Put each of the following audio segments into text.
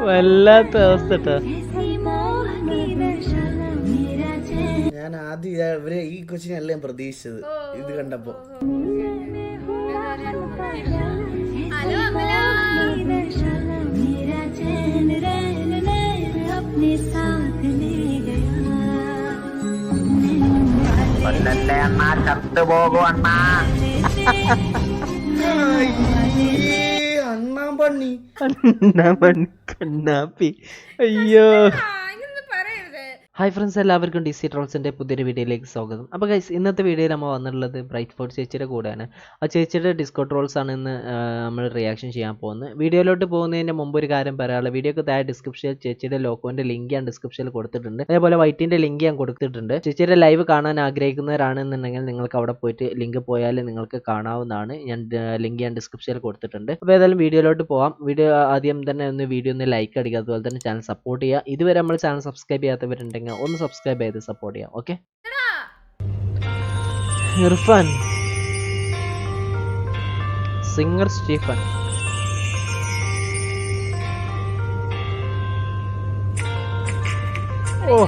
വല്ലാത്ത അവസ്ഥ. ഞാൻ ആദ്യം ഇവരെ ഈ കൊച്ചിനെല്ലാം ഞാൻ പ്രതീക്ഷിച്ചത് ഇത് കണ്ടപ്പോ. അണ്ണാമ്പണ്ണി കണ്ണാപ്പി. അയ്യോ. ഹായ് ഫ്രണ്ട്സ്, എല്ലാവർക്കും DC ട്രോൾസിൻ്റെ പുതിയൊരു വീഡിയോയിലേക്ക് സ്വാഗതം. അപ്പോൾ ഗൈസ്, ഇന്നത്തെ വീഡിയോയിൽ നമ്മൾ വന്നിട്ടുള്ളത് ബ്രൈറ്റ് ഫോർട്ട് ചേച്ചിയുടെ കൂടെയാണ്. ആ ചേച്ചിയുടെ ഡിസ്കോ ട്രോൾസ് ആണ് ഇന്ന് നമ്മൾ റിയാക്ഷൻ ചെയ്യാൻ പോകുന്നത്. വീഡിയോയിലോട്ട് പോകുന്നതിന് മുമ്പ് ഒരു കാര്യം പറയാനുള്ളത്, വീഡിയോക്ക് താഴെ ഡിസ്ക്രിപ്ഷനിൽ ചേച്ചിയുടെ ലോക്കോൻ്റെ ലിങ്ക് ഞാൻ ഡിസ്ക്രിപ്ഷനിൽ കൊടുത്തിട്ടുണ്ട്. അതേപോലെ വൈറ്റിൻ്റെ ലിങ്ക് ഞാൻ കൊടുത്തിട്ടുണ്ട്. ചേച്ചിയുടെ ലൈവ് കാണാൻ ആഗ്രഹിക്കുന്നവരാണെന്നുണ്ടെങ്കിൽ നിങ്ങൾക്ക് അവിടെ പോയിട്ട് ലിങ്ക് പോയാൽ നിങ്ങൾക്ക് കാണാവുന്നതാണ്. ലിങ്ക് ഞാൻ ഡിസ്ക്രിപ്ഷനിൽ കൊടുത്തിട്ടുണ്ട്. അപ്പോൾ ഏതായാലും വീഡിയോയിലോട്ട് പോകാം. വീഡിയോ ആദ്യം തന്നെ വീഡിയോ ഒന്ന് ലൈക്ക് അടിക്കുക, അതുപോലെ തന്നെ ചാനൽ സപ്പോർട്ട് ചെയ്യുക. ഇതുവരെ നമ്മൾ ചാനൽ സബ്സ്ക്രൈബ് ചെയ്യാത്തവരുണ്ടെങ്കിൽ ഒന്ന് സബ്സ്ക്രൈബ് ചെയ്ത് സപ്പോർട്ട് ചെയ്യാം. ഓക്കെ. Irfan, singer Stephen. ഓ,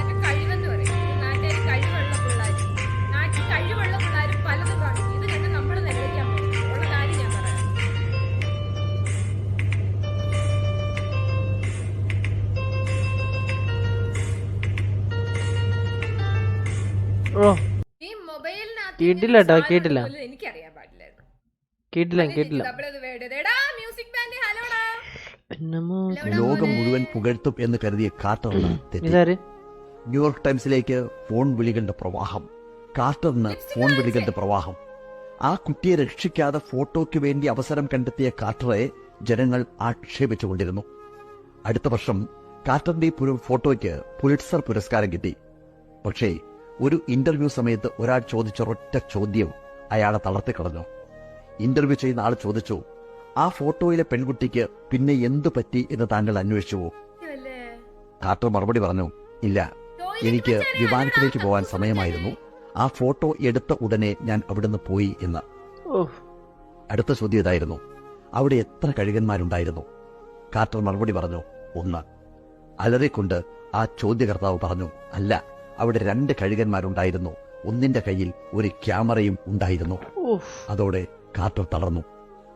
കേട്ടില്ല കേട്ടോ, കേട്ടില്ല. ലോകം മുഴുവൻ പുകഴ്ത്തും എന്ന് കരുതിയ കാർട്ടറിന് ന്യൂയോർക്ക് ടൈംസിലേക്ക് ഫോൺ വിളികളുടെ പ്രവാഹം. കാർട്ടറിന് ഫോൺ വിളികളുടെ പ്രവാഹം. ആ കുട്ടിയെ രക്ഷിക്കാതെ ഫോട്ടോയ്ക്ക് വേണ്ടി അവസരം കണ്ടെത്തിയ കാർട്ടറെ ജനങ്ങൾ ആക്ഷേപിച്ചുകൊണ്ടിരുന്നു. അടുത്ത വർഷം കാർട്ടറിന്റെ ഫോട്ടോയ്ക്ക് പുലിറ്റ്സർ പുരസ്കാരം കിട്ടി. പക്ഷേ ഒരു ഇന്റർവ്യൂ സമയത്ത് ഒരാൾ ചോദിച്ച ഒരൊറ്റ ചോദ്യം അയാളെ തളർത്തിക്കളഞ്ഞു. ഇന്റർവ്യൂ ചെയ്യുന്ന ആൾ ചോദിച്ചു, ആ ഫോട്ടോയിലെ പെൺകുട്ടിക്ക് പിന്നെ എന്തു പറ്റി എന്ന് താങ്കൾ അന്വേഷിച്ചുവോ? കാർട്ടർ മറുപടി പറഞ്ഞു, ഇല്ല, എനിക്ക് വിമാനത്തിലേക്ക് പോകാൻ സമയമായിരുന്നു. ആ ഫോട്ടോ എടുത്ത ഉടനെ ഞാൻ അവിടുന്ന് പോയി എന്ന്. അടുത്ത ചോദ്യം ഇതായിരുന്നു, അവിടെ എത്ര കഴുകന്മാരുണ്ടായിരുന്നു? കാർട്ടർ മറുപടി പറഞ്ഞു, 1. അലറിക്കൊണ്ട് ആ ചോദ്യകർത്താവ് പറഞ്ഞു, അല്ല, അവിടെ 2 കഴുകന്മാരുണ്ടായിരുന്നു. ഒന്നിന്റെ കയ്യിൽ ഒരു ക്യാമറയും ഉണ്ടായിരുന്നു. അതോടെ കാർട്ടർ തളർന്നു.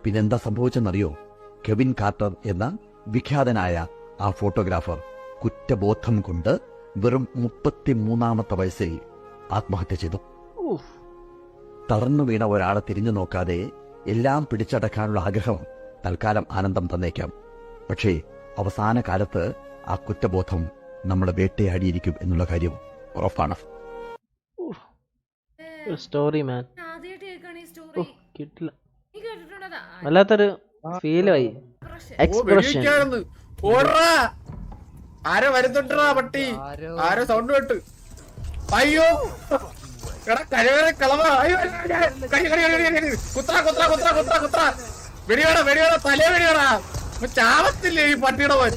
പിന്നെന്താ സംഭവിച്ചെന്നറിയോ? കെവിൻ കാർട്ടർ എന്ന വിഖ്യാതനായ ആ ഫോട്ടോഗ്രാഫർ കുറ്റബോധം കൊണ്ട് വെറും 33-ാമത്തെ വയസ്സിൽ ആത്മഹത്യ ചെയ്തു. തളർന്നു വീണ ഒരാളെ തിരിഞ്ഞു നോക്കാതെ എല്ലാം പിടിച്ചടക്കാനുള്ള ആഗ്രഹം തൽക്കാലം ആനന്ദം തന്നേക്കാം. പക്ഷേ അവസാന കാലത്ത് ആ കുറ്റബോധം നമ്മളെ വേട്ടയാടിയിരിക്കും എന്നുള്ള കാര്യം ഉറപ്പാണ്. സ്റ്റോറി മാൻ, കിട്ടില്ല. വല്ലാത്തൊരു ഫീലായി. എക്സ്പ്രഷൻ. ആരോ വരുന്നുണ്ടാ പട്ടി, ആരോ സൗണ്ട് കേട്ട്. അയ്യോ കളവ. കുത്ര കുത്ര കുത്ര കുത്ര കുത്ര. വെടിയോടാ വെടിയോടാ, തലേ വെടിയോടാ. ചാവത്തില്ലേ ഈ പട്ടിയുടെ പോയി.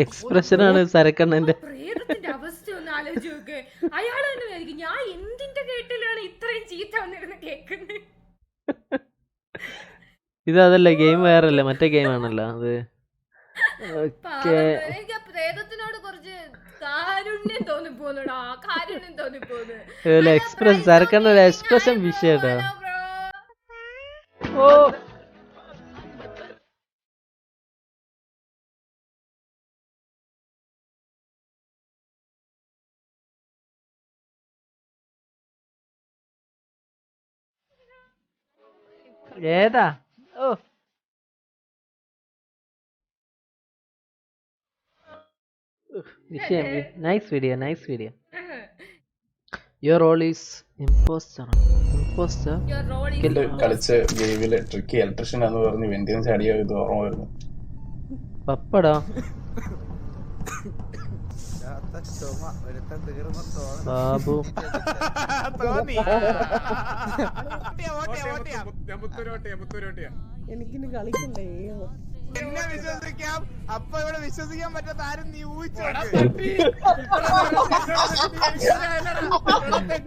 എക്സ്പ്രഷനാണ് സരക്കണ്ണന്റെ. അവസ്ഥ ഒന്ന് ആലോചിച്ച് നോക്ക്. അയാൾ തന്നെ വിചാരിക്കും, ഞാൻ എന്തിന്റെ കേട്ടിലാണ് ഇത്രയും ചീത്ത വന്നിരുന്ന് കേൾക്കുന്നത്. ഇത് അതല്ല, ഗെയിം വേറല്ല, മറ്റേ ഗെയിം ആണല്ലോ അത്. എനിക്ക് പ്രേതത്തിനോട് കുറച്ച് കാരുണ്യം തോന്നിപ്പോന്നുടാ, കാരുണ്യം തോന്നിപ്പോന്ന്. Expression, സരക്കണ്ണന്റെ expression വിഷയട്ടാ. ഓ, ഏതാ? ഓ, വിഷയം. Nice video, nice video. Your role is impostor. Impostor കളിച്ച് ഗെയിമില് ട്രിക്കി ഇലക്ട്രീഷ്യൻ എന്ന് പറഞ്ഞ് വെന്റിന് ചാടിയ ഇത് ഓർമ്മ വരുന്നു. പപ്പടാ ബാബു. എനിക്കിനി കളിക്കണ്ടേ? എന്നെ വിശ്വസിക്കാം. അപ്പൊ ഇവിടെ വിശ്വസിക്കാൻ പറ്റാത്ത ആരും നീ ഊഹിച്ചു.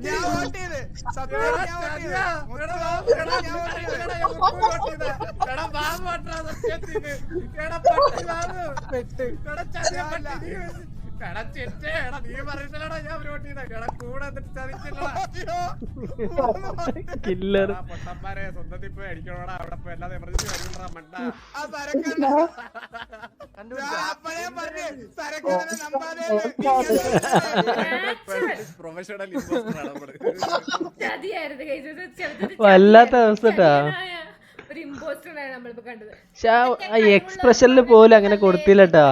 ഞാൻ വോട്ട് ചെയ്ത് പൊട്ടന്മാരെ സ്വന്തത്തിൽ പോയി അടിക്കണോടാ. അവിടെ പോയി അല്ലാതെ എമർജൻസി വരുന്നുണ്ടാ മണ്ട. പ്രൊഫഷണൽ വല്ലാത്ത അവസ്ഥ ഒരു ഇമ്പോസ്റ്ററാണ് നമ്മളിപ്പോ കണ്ടത്. പക്ഷെ ആ എക്സ്പ്രഷനിൽ പോലും അങ്ങനെ കൊടുത്തില്ലട്ടാ.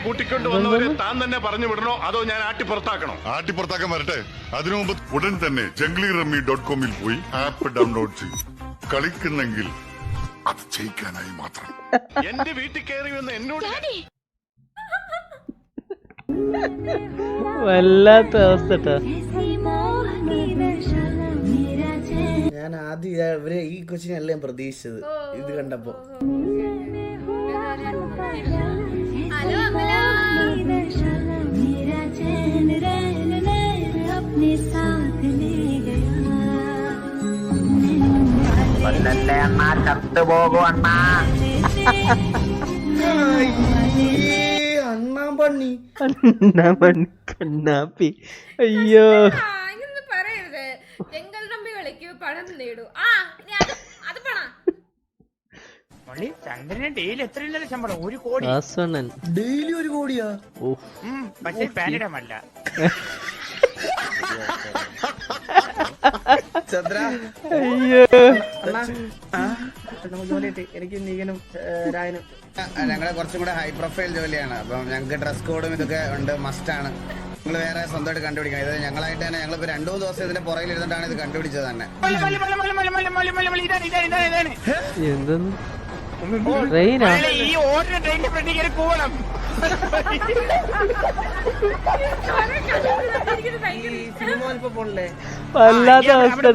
കൂട്ടിക്കൊണ്ട് വന്നവരെ താൻ തന്നെ പറഞ്ഞു വിടണോ അതോ ഞാൻ ആട്ടിപ്പുറത്താക്കണോ? ആട്ടിപ്പുറത്താക്കാൻ വരട്ടെ. അതിനു മുമ്പ് ഉടൻ തന്നെ junglyrummy.com പോയി ആപ്പ് ഡൗൺലോഡ് ചെയ്യും. കളിക്കുന്നെങ്കിൽ അത് ജയിക്കാനായി മാത്രം. എന്റെ വീട്ടിൽ കയറി വന്ന് എന്നോട് വല്ലാത്ത അവസ്ഥ. ഞാൻ ആദ്യം ഇവരെ ഈ കൊച്ചിനെല്ലാം ഞാൻ പ്രതീക്ഷിച്ചത് ഇത് കണ്ടപ്പോ. ഹലോ അമല. അണ്ണാമ്പണ്ണി കണ്ണാപ്പി. അയ്യോ ഇങ്ങനെ പറയരുത്. ജംഗൽ റമ്മി കളിക്കൂ, പണം നേടൂ. ഇനി അത് പണം. ചന്ദ്രന് ഡെയിലി എത്ര ശമ്പളം? 1 കോടി. ഡെയിലി 1 കോടിയാ? പക്ഷേ പാനിടമല്ല. അയ്യോ എനിക്ക് നീകനും രായനും ഞങ്ങളെ കുറച്ചും കൂടെ ഹൈ പ്രൊഫൈൽ ജോലിയാണ്. അപ്പം ഞങ്ങൾക്ക് ഡ്രസ് കോഡും ഇതൊക്കെ ഉണ്ട്, മസ്റ്റാണ്. നിങ്ങൾ വേറെ സ്വന്തമായിട്ട് കണ്ടുപിടിക്കണം. ഇത് ഞങ്ങളായിട്ട് തന്നെ ഞങ്ങളിപ്പോ 2-3 ദിവസം ഇതിന്റെ പുറകിൽ ഇരുന്നിട്ടാണ് ഇത് കണ്ടുപിടിച്ചത് തന്നെ. എന്തെന്ന് ട്രെയിനാ? ഈ ഓടുന്ന ട്രെയിനിന്റെ ഫ്രണ്ടിൽ പോകണം. സിനിമ ഇപ്പൊ പോണില്ലേ? വല്ലാത്ത അവസ്ഥ.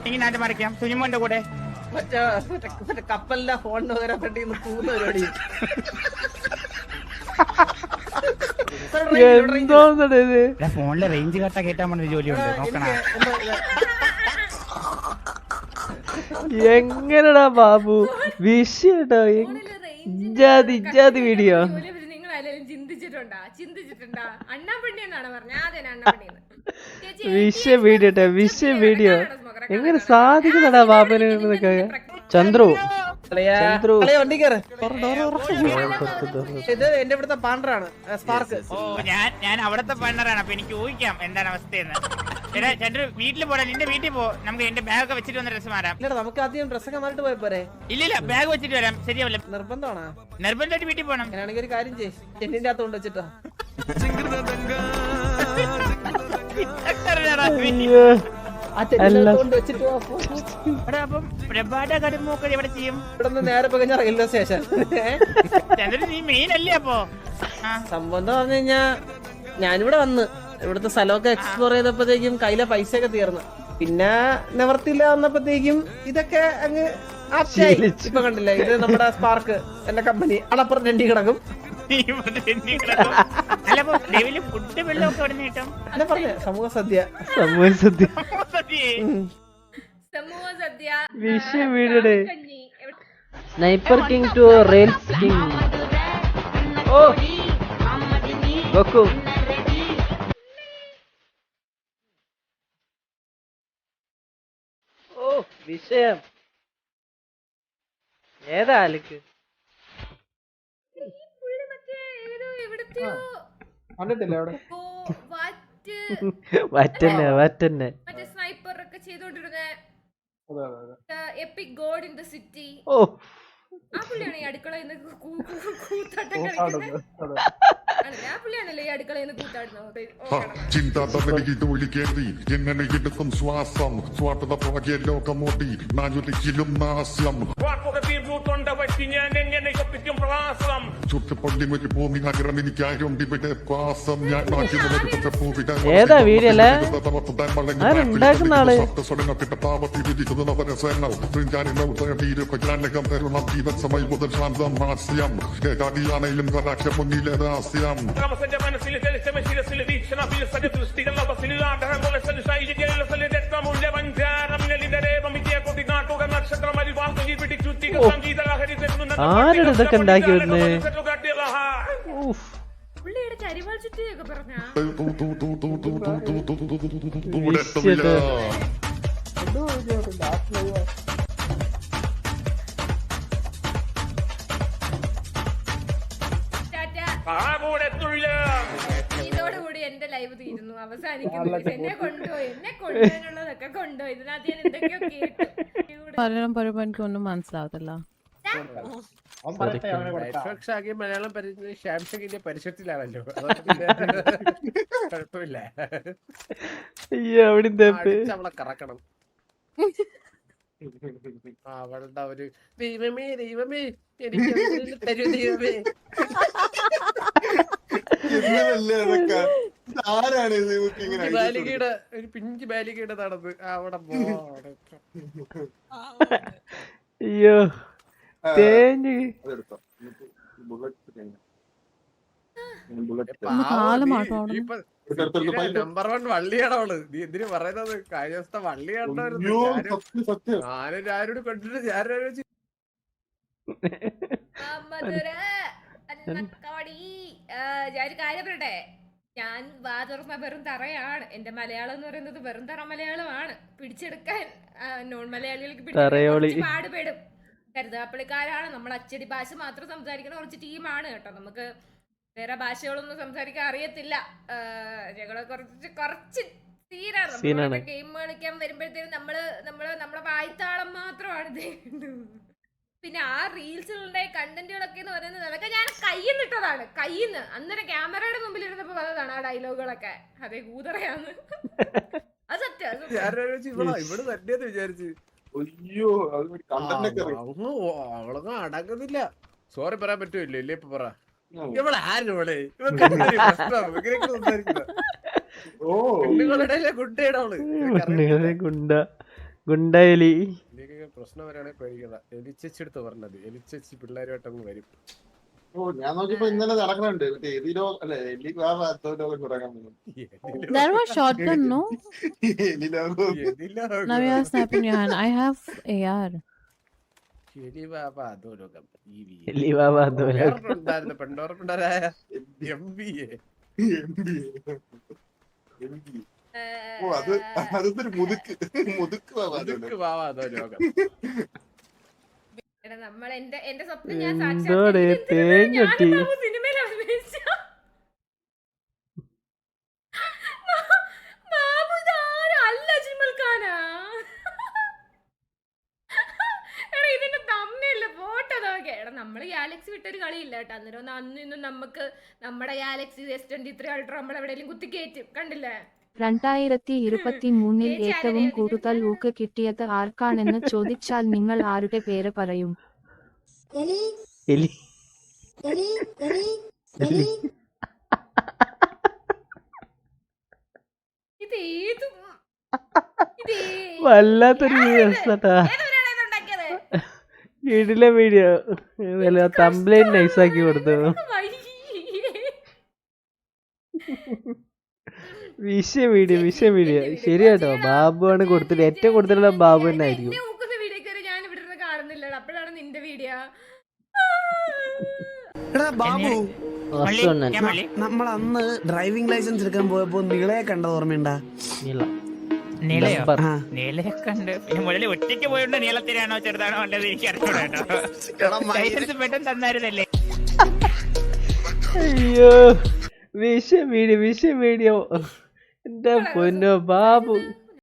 ഇങ്ങനെ മറിക്കാം സുനിമോന്റെ കൂടെ. മറ്റേ കപ്പലിന്റെ ഫോണിന് പകരം വേണ്ടി പോകുന്ന പരിപാടി. എന്തോന്നത് ഇത്? ഫോണിലെ റേഞ്ച് കട്ട കേട്ടാൻ പറഞ്ഞ ജോലിയുണ്ട്, നോക്കണ. എങ്ങനെടാ ബാബു വിഷയട്ടോ? ഇജാതി വീഡിയോ നിങ്ങൾ ആരെങ്കിലും ചിന്തിച്ചിട്ടുണ്ടാ? അണ്ണാപ്പെണ്ണി എന്നാണ് പറഞ്ഞത്. അതെ അണ്ണാപ്പെണ്ണിന്ന്. വിഷയ വീഡിയോ എങ്ങനെ സാധിക്കുന്നടാ ബാബുന്? ചന്ദ്രു വണ്ടി കയറ്. ഇത് എന്റെ ഇവിടുത്തെ പാണ്ടറാണ്, സ്പാർക്ക്. ഓ ഞാൻ അവിടത്തെ പണ്ണറാണ്. അപ്പൊ എനിക്ക് ഊഹിക്കാം എന്താണ് അവസ്ഥയെന്ന്. ചന്ദ്രു വീട്ടിൽ പോടാ, നിന്റെ വീട്ടിൽ പോ. നമുക്ക് എന്റെ ബാഗൊക്കെ വെച്ചിട്ട് വന്ന ഡ്രസ് മാറാം. ഇല്ലടാ, നമുക്ക് ആദ്യം ഡ്രസ്സൊക്കെ മാറിട്ട് പോയ പോരെ? ഇല്ലില്ല, ബാഗ് വെച്ചിട്ട് വരാം. ശരിയാവില്ല. നിർബന്ധമാണോ? നിർബന്ധമായിട്ട് വീട്ടിൽ പോകണം. ഞാനാണെങ്കിൽ ഒരു കാര്യം ചെയ്യ്, ചെന്നിന്റെ അകത്ത് കൊണ്ട് വെച്ചിട്ടോ. ഇവിടെ നേരെ കഴിഞ്ഞ റെയിൽവേ സ്റ്റേഷൻ. നീ മെയിൻ അല്ലേ? അപ്പൊ സംഭവം എന്താ പറഞ്ഞു കഴിഞ്ഞാ, ഞാനിവിടെ വന്ന് ഇവിടുത്തെ സ്ഥലമൊക്കെ എക്സ്പ്ലോർ ചെയ്തപ്പോഴത്തേക്കും കയ്യിലെ പൈസ ഒക്കെ തീർന്നു. പിന്നെ നിവർത്തില്ല വന്നപ്പോഴത്തേക്കും ഇതൊക്കെ അങ്ങ് ആപ്റ്റായി. ഇപ്പൊ കണ്ടില്ലേ, ഇത് നമ്മുടെ സ്പാർക്ക്, എന്റെ കമ്പനി അണപ്പുറം രണ്ടി കിടക്കും. ഫുഡ് വെള്ളമൊക്കെ അവിടെ കിട്ടും. അല്ല പറഞ്ഞ സമൂഹ സദ്യ. വിഷയ video sniper king to rails king. ഓ ഗോക്കു വിഷയം ഏതാ ആൾക്ക്? കണ്ടിട്ടില്ല അവിടെ വറ്റന്നെ സ്നൈപ്പർ ഒക്കെ ചെയ്തോണ്ടിരുന്ന epic god in the city. ഓ ആ പുള്ളിയാണ് ഈ അടുക്കളയിൽ നിന്ന് കൂത്താട്ടം കളിക്കുന്നത്. ആ പുള്ളിയാണല്ലേ ഈ അടുക്കളയിൽ നിന്ന് കൂട്ടാടുന്നത്. ചിന്താതനിക്ക് തൊഴിലേറി എങ്ങനെ എടുക്കും ശ്വാസം സ്വാർത്ഥത പുറകെ ലോകമോടി നായൊരിക്കലും നാശം ചുട്ടുപൊള്ളിമൊരു ഭൂമി നഗരം എനിക്കാരും ഇവിടെ പാസം ഞാൻ ഏതാ വീഡിയോ അല്ലേ ആരുണ്ടാക്കുന്ന ആള് ാണെങ്കിലും കഥാക്ഷ മുന്നിലെ രഹസ്യം ആരുടെ ഇതൊക്കെ ഉണ്ടാക്കി വരുന്നേ? പുള്ളിയുടെ കരിവാൾ ചുറ്റിയൊക്കെ പറഞ്ഞാ ഇതോടുകൂടി എന്റെ ലൈവ് തീരുന്നു, അവസാനിക്കുന്നു. എന്നെ കൊണ്ടുപോകാനുള്ളതൊക്കെ കൊണ്ടുപോയി. ഇതിനകത്ത് ഞാൻ എന്തൊക്കെയോ കേട്ടു. പറയുമ്പോ എനിക്കൊന്നും മനസ്സിലാവത്തില്ല. മലയാളം ഷാംസങ്ങിന്റെ പരിസരത്തിലാണല്ലോ, കുഴപ്പമില്ല. അവളെ കറക്കണം. അവളുടെ ഒരു ദൈവമേ ദൈവമേ എനിക്ക് തരൂ ദൈവമേ. ബാലികയുടെ ഒരു പിഞ്ച് ബാലികയുടെ നടന്ന് അവിടെ അയ്യോ തേഞ്ഞ് നമ്പർ 1 വള്ളിയാണ് അവള്. നീ എന്തിനു പറയുന്നത്? കഴിഞ്ഞ ദിവസത്തെ വള്ളിയാണോ? ഞാനൊരാരോട് കൊണ്ടിട്ട് ഞാനൊരു ഞാനൊരു കാര്യം പറയട്ടെ, ഞാൻ വാ തുറന്ന വെറും തറയാണ്. എന്റെ മലയാളം എന്ന് പറയുന്നത് വെറും തറ മലയാളമാണ്. പിടിച്ചെടുക്കാൻ നോൺ മലയാളികൾക്ക് പാടുപെടും. കരുതാപ്പള്ളിക്കാരാണ് നമ്മൾ. അച്ചടി ഭാഷ മാത്രം സംസാരിക്കുന്ന കുറച്ച് ടീമാണ് കേട്ടോ. നമുക്ക് വേറെ ഭാഷകളൊന്നും സംസാരിക്കാൻ അറിയത്തില്ല. ഞങ്ങള് കുറച്ച് സീനാണ്. ഗെയിം കളിക്കാൻ വരുമ്പോഴത്തേനും നമ്മളെ വായ്ത്താളം മാത്രമാണ്. പിന്നെ ആ റീൽസിലുണ്ടായ കണ്ടന്റുകളൊക്കെ എന്ന് പറയുന്നത് അതൊക്കെ ഞാൻ കയ്യിന്നിട്ടതാണ്. കയ്യിന്ന് അന്നേരം ക്യാമറയുടെ മുമ്പിൽ ഇരുന്നപ്പോ വന്നതാണ് ആ ഡയലോഗുകളൊക്കെ. അതേ കൂതറയാന്ന്. അത് സത്യം. ഇവിടെ തന്നെയെന്ന് വിചാരിച്ചു. അവളൊന്നും അടങ്ങുന്നില്ല. സോറി പറയാൻ പറ്റൂല്ലോ, ഇല്ലേ? ഇപ്പൊ പറ. ഇവളെ ആരും ഇവളെ ഗുണ്ടയലി പ്രശ്നം വരാണെങ്കിൽ പേടിക്കണ്ട. എലിച്ചെടുത്ത് പറഞ്ഞത് എലിച്ചി പിള്ളേരുമായിട്ടങ്ങ് വരും. ഞാൻ നോക്കിയപ്പോ ഇന്നലെ നടക്കണുണ്ട്. There was shotgun, no? Now you are snapping your hand. I have AR. പെണ്ടോറപ്പുണ്ടായ MBA. അതൊരു മുതുക്ക് പാവാതോ രോഗം. നമ്മൾ എന്റെ സ്വപ്നം ഞാൻ സിനിമയിൽ അഭിനയിച്ച അല്ല അജ്മൽ ഖാനാ. എടാ ഇതിന്റെ തമ്മില്ല ഫോട്ടോ നോക്കെ. എടാ നമ്മള് ഗാലക്സി വിട്ടൊരു കളിയില്ല കേട്ടോ. അന്നേരം അന്നും ഇന്നും നമുക്ക് നമ്മുടെ ഗാലക്സി S23 അൾട്രാ നമ്മൾ എവിടെയെങ്കിലും കുത്തിക്കയറ്റും. കണ്ടില്ലേ? 2023 ഏറ്റവും കൂടുതൽ ഊക്ക് കിട്ടിയത് ആർക്കാണെന്ന് ചോദിച്ചാൽ നിങ്ങൾ ആരുടെ പേര് പറയും? വല്ലാത്തൊരു വീഡിയോ വീഡിയോ തംബ്ലൈൻ നൈസാക്കി കൊടുത്തു. വിഷയ വീഡിയോ ശരിയാട്ടോ. ബാബു ആണ് കൊടുത്തിട്ട് ഏറ്റവും കൂടുതലുള്ള ബാബു തന്നെ ആയിരിക്കും. ഞാൻ ഇവിടെ കാണുന്നില്ല. അപ്പോഴാണ് നിന്റെ വീഡിയോ. ബാബു, നമ്മൾ അന്ന് ഡ്രൈവിംഗ് ലൈസൻസ് എടുക്കാൻ പോയപ്പോ നീളയെ കണ്ടത് ഓർമ്മയുണ്ടാ? നീളയോ? നീളയെ കണ്ട്. പിന്നെ മുതലേ ഒറ്റയ്ക്ക് പോയോണ്ട് നീളത്തിനാണോ ചെറുതാണോ വേണ്ടത് എനിക്ക് അറിഞ്ഞൂടാ. ലൈസൻസ് പെട്ടെന്ന് തന്നായിരുന്നല്ലേ? അയ്യോ വിഷയ വീഡിയോ എന്റെ പൊന്നോ ബാബു.